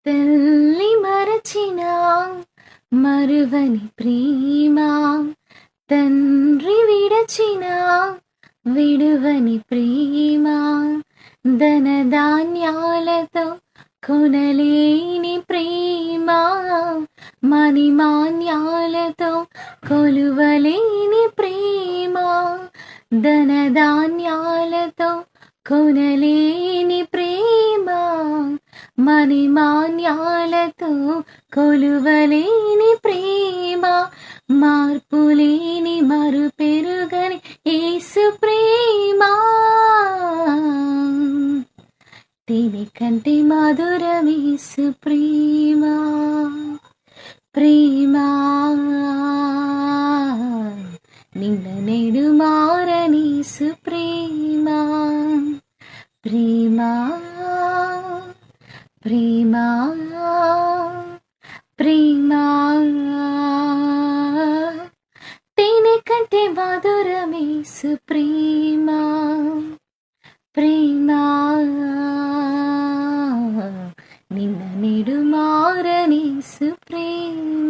తల్లి మరచిన మరువని ప్రేమ, తండ్రి విడచిన విడువని ప్రేమ, ధనధాన్యాలతో కొనలేని ప్రేమ, మణిమాన్యాలతో కొలువలేని ప్రేమ, ధనధాన్యాలతో కొనలేని ప్రేమ, మణిమాన్యాలతో కొలువలేని ప్రేమ, మార్పులేని మరుపెరుగని యేసు ప్రేమ, తేనె కంటే మధురం యేసు ప్రేమ. ప్రేమ నిన్న నేడు మారని యేసు ప్రేమ. ప్రేమ ప్రేమ ప్రేమ తేనె కంటే మధురం యేసు ప్రేమ. ప్రేమ నిన్న నేడు మారని యేసు ప్రేమ.